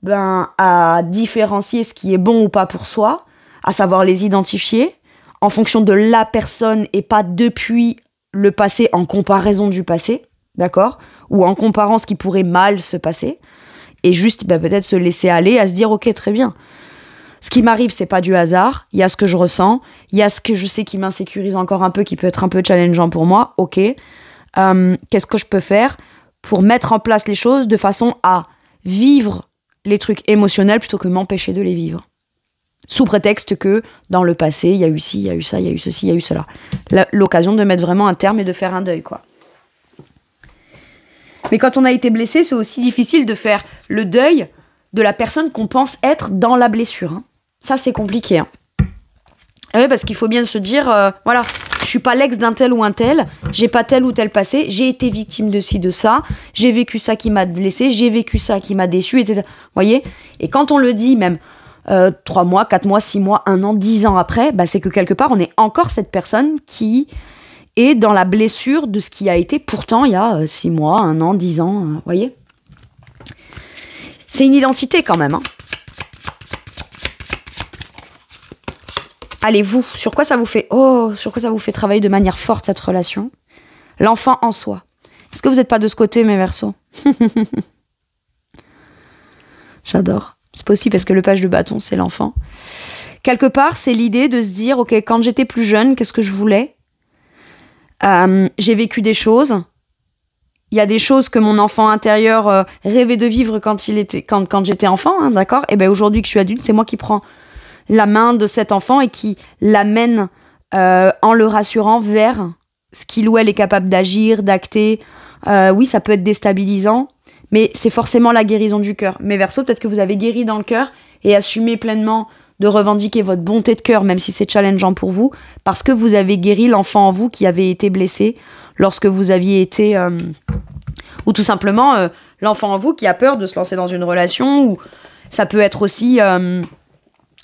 à différencier ce qui est bon ou pas pour soi, à savoir les identifier en fonction de la personne et pas depuis le passé en comparaison du passé, d'accord ? Ou en comparant ce qui pourrait mal se passer, et juste peut-être se laisser aller à se dire ok, très bien. Ce qui m'arrive, c'est pas du hasard, il y a ce que je ressens, il y a ce que je sais qui m'insécurise encore un peu, qui peut être un peu challengeant pour moi, ok. Qu'est-ce que je peux faire pour mettre en place les choses de façon à vivre les trucs émotionnels plutôt que m'empêcher de les vivre. Sous prétexte que, dans le passé, il y a eu ci, il y a eu ça, il y a eu ceci, il y a eu cela. L'occasion de mettre vraiment un terme et de faire un deuil, quoi. Mais quand on a été blessé, c'est aussi difficile de faire le deuil de la personne qu'on pense être dans la blessure. Hein. Ça, c'est compliqué. Hein. Oui, parce qu'il faut bien se dire, voilà, je suis pas l'ex d'un tel ou un tel, j'ai pas tel ou tel passé, j'ai été victime de ci, de ça, j'ai vécu ça qui m'a blessé, j'ai vécu ça qui m'a déçu, etc. Vous voyez ? Et quand on le dit, même 3 mois, 4 mois, 6 mois, 1 an, 10 ans après, bah, c'est que quelque part, on est encore cette personne qui est dans la blessure de ce qui a été pourtant il y a 6 mois, 1 an, 10 ans, vous voyez ? C'est une identité quand même, hein. Allez, vous, sur quoi ça vous fait travailler de manière forte cette relation ? L'enfant en soi. Est-ce que vous n'êtes pas de ce côté, mes Verseaux ? J'adore. C'est possible parce que le page de bâton, c'est l'enfant. Quelque part, c'est l'idée de se dire, ok, quand j'étais plus jeune, qu'est-ce que je voulais ? J'ai vécu des choses. Il y a des choses que mon enfant intérieur rêvait de vivre quand j'étais enfant, hein, d'accord? Et ben aujourd'hui que je suis adulte, c'est moi qui prends la main de cet enfant et qui l'amène en le rassurant vers ce qu'il ou elle est capable d'agir, d'acter. Oui, ça peut être déstabilisant, mais c'est forcément la guérison du cœur. Mais Verseau, peut-être que vous avez guéri dans le cœur et assumé pleinement de revendiquer votre bonté de cœur, même si c'est challengeant pour vous, parce que vous avez guéri l'enfant en vous qui avait été blessé lorsque vous aviez été... ou tout simplement l'enfant en vous qui a peur de se lancer dans une relation, ou ça peut être aussi...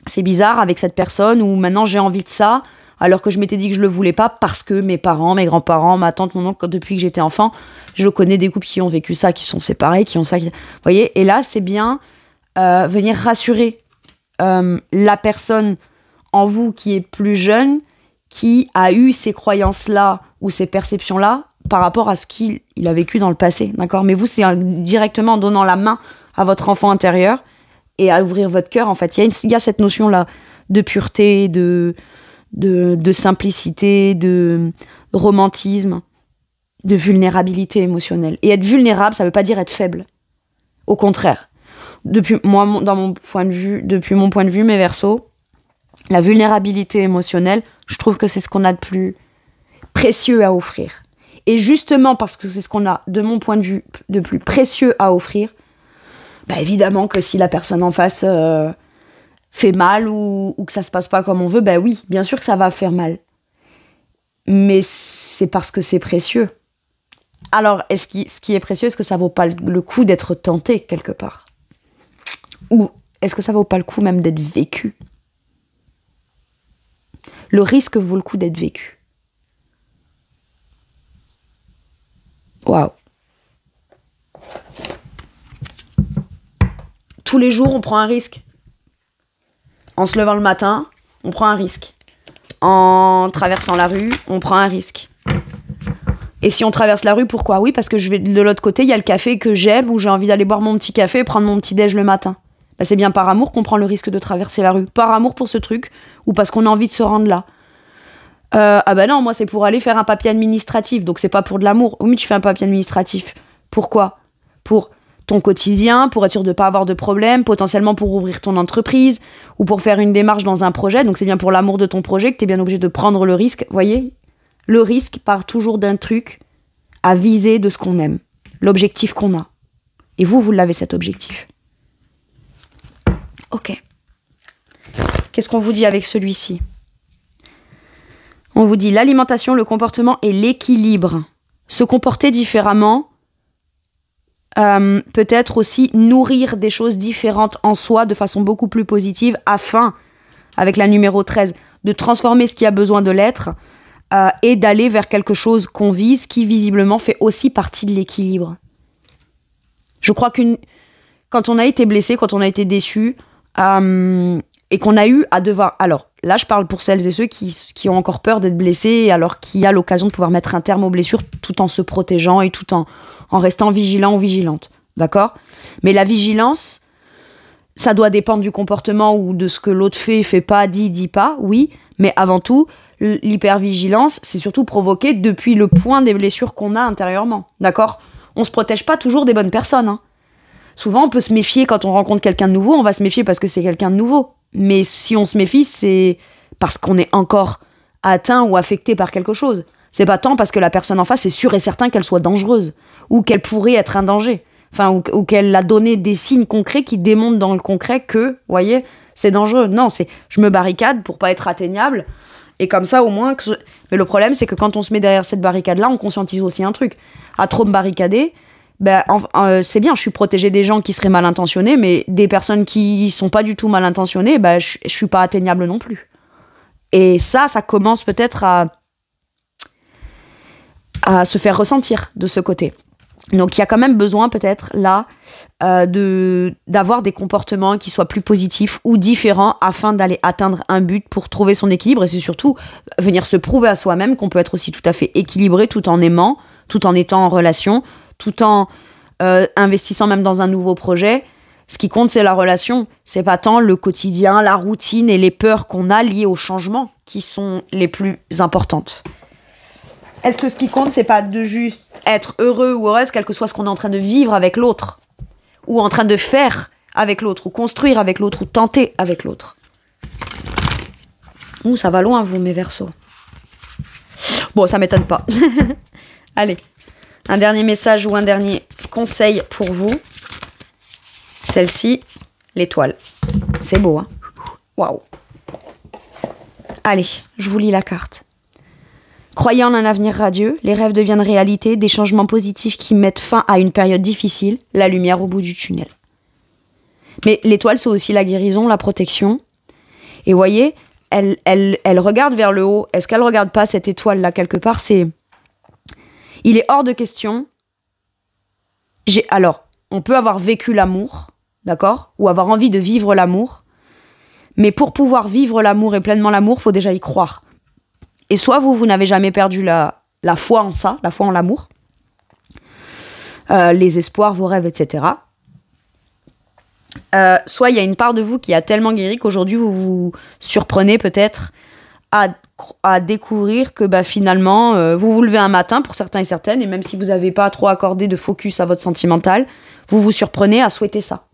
c'est bizarre avec cette personne, ou maintenant j'ai envie de ça, alors que je m'étais dit que je le voulais pas, parce que mes parents, mes grands-parents, ma tante, mon oncle, depuis que j'étais enfant, je connais des couples qui ont vécu ça, qui sont séparés, qui ont ça... Vous voyez, et là, c'est bien venir rassurer la personne en vous qui est plus jeune, qui a eu ces croyances-là ou ces perceptions-là par rapport à ce qu'il a vécu dans le passé, d'accord? Mais vous, c'est directement en donnant la main à votre enfant intérieur et à ouvrir votre cœur, en fait. Il y a cette notion-là de pureté, de simplicité, de romantisme, de vulnérabilité émotionnelle. Et être vulnérable, ça veut pas dire être faible. Au contraire. Depuis mon point de vue, mes Verseaux, la vulnérabilité émotionnelle, je trouve que c'est ce qu'on a de plus précieux à offrir. Et justement parce que c'est ce qu'on a, de mon point de vue, de plus précieux à offrir, bah évidemment que si la personne en face fait mal ou que ça se passe pas comme on veut, bah oui, bien sûr que ça va faire mal. Mais c'est parce que c'est précieux. Alors, ce qui est précieux, est-ce que ça vaut pas le coup d'être tenté quelque part? Ou est-ce que ça vaut pas le coup même d'être vécu? Le risque vaut le coup d'être vécu. Waouh. Tous les jours, on prend un risque. En se levant le matin, on prend un risque. En traversant la rue, on prend un risque. Et si on traverse la rue, pourquoi? Oui, parce que je vais de l'autre côté, il y a le café que j'aime, où j'ai envie d'aller boire mon petit café et prendre mon petit déj le matin. Bah, c'est bien par amour qu'on prend le risque de traverser la rue. Par amour pour ce truc, ou parce qu'on a envie de se rendre là. Ah bah non, moi c'est pour aller faire un papier administratif, donc c'est pas pour de l'amour. Oui, mais tu fais un papier administratif. Pourquoi? Pour ton quotidien, pour être sûr de pas avoir de problème, potentiellement pour ouvrir ton entreprise, ou pour faire une démarche dans un projet, donc c'est bien pour l'amour de ton projet que t'es bien obligé de prendre le risque, voyez? Le risque part toujours d'un truc à viser de ce qu'on aime, l'objectif qu'on a. Et vous l'avez cet objectif. Ok. Qu'est-ce qu'on vous dit avec celui-ci? On vous dit l'alimentation, le comportement et l'équilibre. Se comporter différemment, peut-être aussi nourrir des choses différentes en soi de façon beaucoup plus positive afin, avec la numéro 13, de transformer ce qui a besoin de l'être et d'aller vers quelque chose qu'on vise qui visiblement fait aussi partie de l'équilibre. Je crois quand on a été blessé, quand on a été déçu, et qu'on a eu à devoir... Alors, là, je parle pour celles et ceux qui ont encore peur d'être blessés, alors qu'il y a l'occasion de pouvoir mettre un terme aux blessures tout en se protégeant et tout en restant vigilant ou vigilante. D'accord? Mais la vigilance, ça doit dépendre du comportement ou de ce que l'autre fait pas, dit pas, oui. Mais avant tout, l'hypervigilance, c'est surtout provoqué depuis le point des blessures qu'on a intérieurement. D'accord? On se protège pas toujours des bonnes personnes, hein. Souvent, on peut se méfier quand on rencontre quelqu'un de nouveau, on va se méfier parce que c'est quelqu'un de nouveau. Mais si on se méfie, c'est parce qu'on est encore atteint ou affecté par quelque chose. C'est pas tant parce que la personne en face est sûre et certain qu'elle soit dangereuse, ou qu'elle pourrait être un danger, enfin, ou qu'elle a donné des signes concrets qui démontrent dans le concret que, vous voyez, c'est dangereux. Non, c'est je me barricade pour pas être atteignable, et comme ça au moins... Mais le problème, c'est que quand on se met derrière cette barricade-là, on conscientise aussi un truc. À trop me barricader... Ben, c'est bien, je suis protégée des gens qui seraient mal intentionnés, mais des personnes qui sont pas du tout mal intentionnées, ben, je suis pas atteignable non plus. Et ça commence peut-être à se faire ressentir de ce côté. Donc il y a quand même besoin peut-être là d'avoir des comportements qui soient plus positifs ou différents afin d'aller atteindre un but pour trouver son équilibre, et c'est surtout venir se prouver à soi-même qu'on peut être aussi tout à fait équilibré tout en aimant, tout en étant en relation, tout en investissant même dans un nouveau projet. Ce qui compte, c'est la relation. C'est pas tant le quotidien, la routine et les peurs qu'on a liées au changement qui sont les plus importantes. Est-ce que ce qui compte, c'est pas de juste être heureux ou heureuse, quel que soit ce qu'on est en train de vivre avec l'autre, ou en train de faire avec l'autre, ou construire avec l'autre, ou tenter avec l'autre. Ouh, ça va loin, vous, mes Verseaux. Bon, ça m'étonne pas. Allez, un dernier message ou un dernier conseil pour vous. Celle-ci, l'étoile. C'est beau, hein? Waouh. Allez, je vous lis la carte. Croyez en un avenir radieux, les rêves deviennent réalité, des changements positifs qui mettent fin à une période difficile, la lumière au bout du tunnel. Mais l'étoile, c'est aussi la guérison, la protection. Et vous voyez, elle regarde vers le haut. Est-ce qu'elle ne regarde pas cette étoile-là quelque part? Il est hors de question. Alors, on peut avoir vécu l'amour, d'accord? Ou avoir envie de vivre l'amour. Mais pour pouvoir vivre l'amour et pleinement l'amour, il faut déjà y croire. Et soit vous n'avez jamais perdu la foi en ça, la foi en l'amour, les espoirs, vos rêves, etc. Soit il y a une part de vous qui a tellement guéri qu'aujourd'hui vous vous surprenez peut-être à découvrir que finalement vous vous levez un matin pour certains et certaines, et même si vous n'avez pas trop accordé de focus à votre sentimental, vous vous surprenez à souhaiter ça.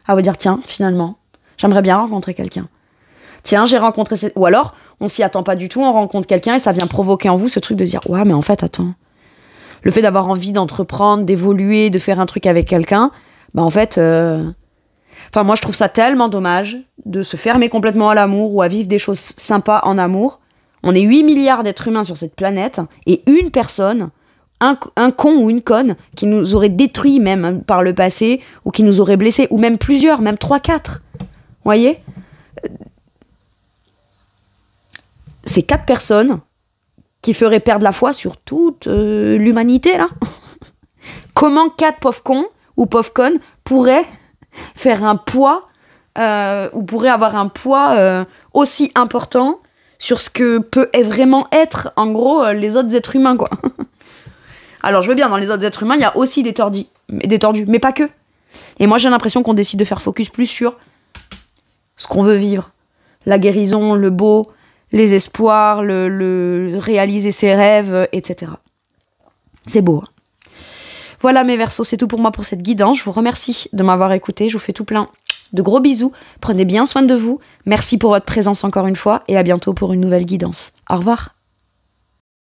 À vous dire tiens, finalement, j'aimerais bien rencontrer quelqu'un. Tiens, j'ai rencontré ou alors on s'y attend pas du tout, on rencontre quelqu'un et ça vient provoquer en vous ce truc de dire ouais mais en fait attends, le fait d'avoir envie d'entreprendre, d'évoluer, de faire un truc avec quelqu'un, en fait moi je trouve ça tellement dommage de se fermer complètement à l'amour ou à vivre des choses sympas en amour. On est 8 milliards d'êtres humains sur cette planète et une personne, un con ou une conne qui nous aurait détruit même par le passé ou qui nous aurait blessés, ou même plusieurs, même 3-4, voyez, c'est 4 personnes qui feraient perdre la foi sur toute l'humanité, là. Comment 4 pauvres cons ou pauvres connes pourraient faire un poids, ou pourraient avoir un poids aussi important sur ce que peut vraiment être, en gros, les autres êtres humains, quoi. Alors, je veux bien, dans les autres êtres humains, il y a aussi des tordus, mais pas que. Et moi, j'ai l'impression qu'on décide de faire focus plus sur ce qu'on veut vivre. La guérison, le beau, les espoirs, le réaliser ses rêves, etc. C'est beau. Hein. Voilà mes Verseaux, c'est tout pour moi pour cette guidance. Je vous remercie de m'avoir écouté. Je vous fais tout plein de gros bisous. Prenez bien soin de vous. Merci pour votre présence encore une fois et à bientôt pour une nouvelle guidance. Au revoir.